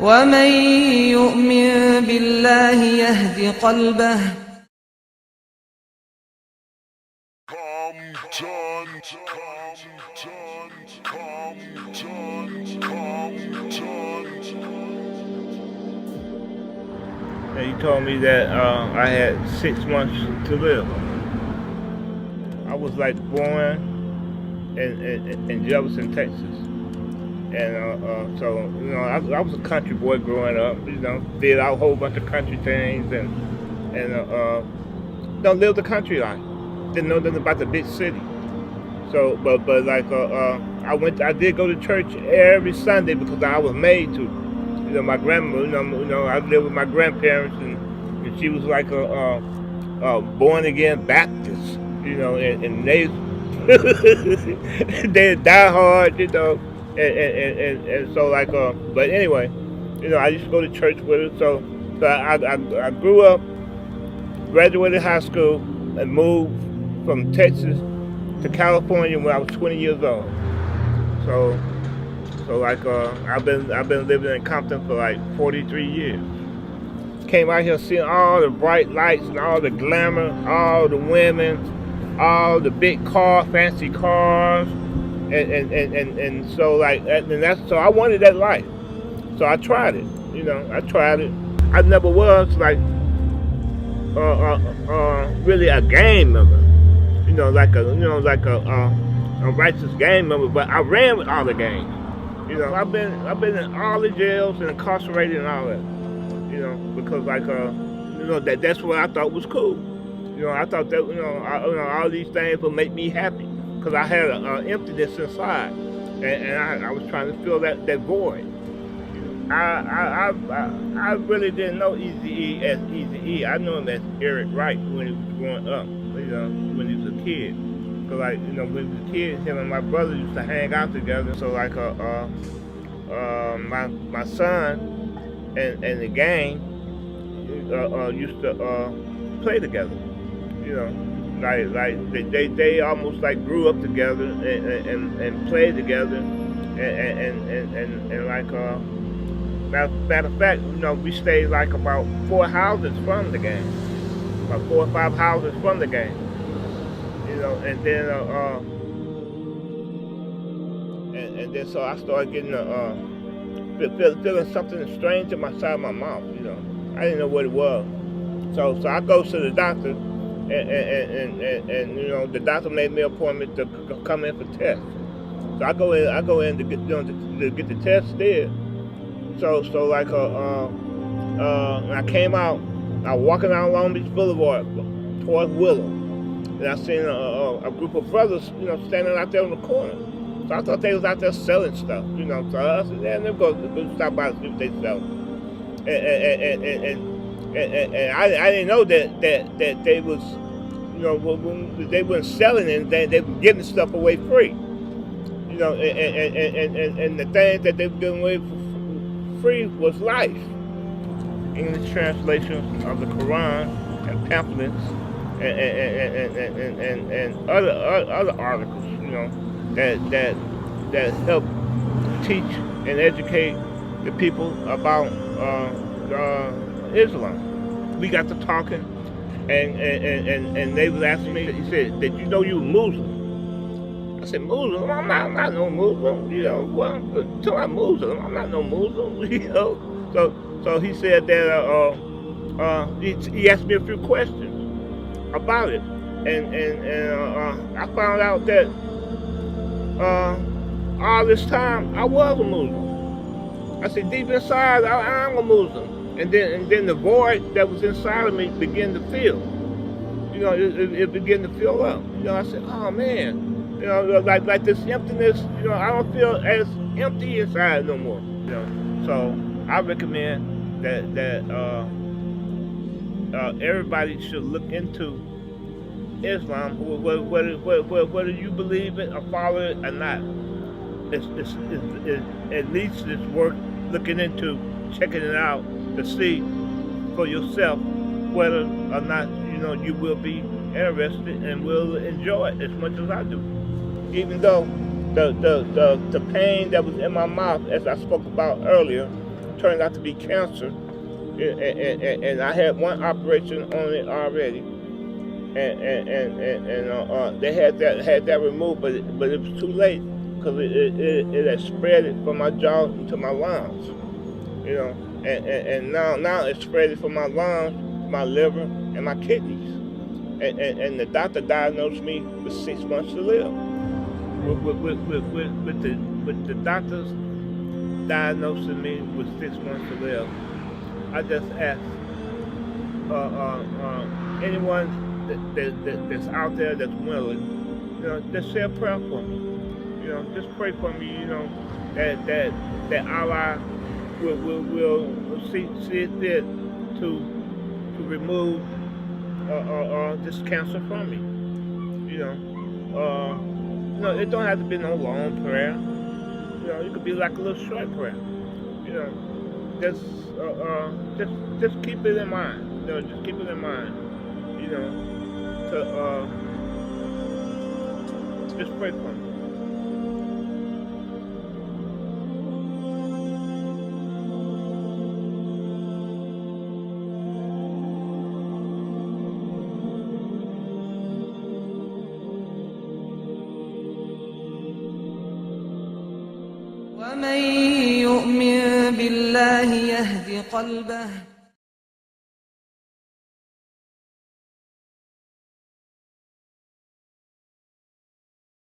ومن يؤمن بالله يهد قلبه And he told me that I had 6 months to live. I was like born in Jefferson, Texas. And so, I was a country boy growing up, did a whole bunch of country things and lived the country life. Didn't know nothing about the big city. So, but like, I did go to church every Sunday because I was made to. My grandmother, I lived with my grandparents, and she was like a born again Baptist, and they they die hard, and so like, but anyway, I used to go to church with her. So I grew up, graduated high school, and moved from Texas to California when I was 20 years old. So like, I've been living in Compton for like 43 years. Came out here seeing all the bright lights and all the glamour, all the women, all the big cars, fancy cars, and so like, and that's, so I wanted that life. So I tried it. I tried it. I never was like really a gang member. Like a righteous gang member, but I ran with all the gangs. I've been in all the jails and incarcerated and all that. Because like, that's what I thought was cool. I thought that all these things would make me happy because I had an emptiness inside, and I was trying to fill that void. I really didn't know Eazy-E as Eazy-E. I knew him as Eric Wright when he was growing up. When he was a kid. Cause like, when he was a kid, him and my brother used to hang out together. So like, my son and the gang used to play together. Like they almost like grew up together and played together and like, matter of fact, we stayed like about 4 houses from the gang, about 4 or 5 houses from the gang. And then and then so I started getting feeling something strange in my side of my mouth. I didn't know what it was. So I go to the doctor, and the doctor made me an appointment to come in for tests. So I go in to get the test there. So like, when I came out, I was walking down Long Beach Boulevard towards Willow, and I seen a group of brothers, standing out there on the corner. So I thought they was out there selling stuff, So I said, yeah, they'll go stop by and see what they selling. And I didn't know that they was, they weren't selling anything. They were giving stuff away free. And the thing that they were giving away for free was life. English translations of the Quran and pamphlets and other articles, that help teach and educate the people about Islam. We got to talking, and they was asking me. He said, "Did you know you were Muslim?" I said, "Muslim? I'm not no Muslim. Until I'm Muslim, I'm not no Muslim." So he said that he asked me a few questions about it, and I found out that all this time I was a Muslim. I said, deep inside, I'm a Muslim, and then the void that was inside of me began to fill. It began to fill up. I said, oh man, like this emptiness. I don't feel as empty inside no more. So I recommend that everybody should look into Islam, whether you believe it or follow it or not. It's at least it's worth looking into, checking it out to see for yourself whether or not you will be interested and will enjoy it as much as I do. Even though the pain that was in my mouth, as I spoke about earlier, turned out to be cancer, and I had one operation on it already, and they had that removed, but it was too late because it had spread it from my jaw into my lungs, you know, and now it's spread it from my lungs, my liver, and my kidneys, and the doctor diagnosed me with 6 months to live. With the doctors diagnosing me with 6 months to live, I just ask anyone that's out there that's willing, you know, just say a prayer for me. You know, just pray for me. You know, that Allah will see it fit to remove this cancer from me. You know, it don't have to be no long prayer. You know, it could be like a little short prayer. You know, just keep it in mind. You know, just keep it in mind. You know, to just pray for me. ومن يؤمن بالله يهد قلبه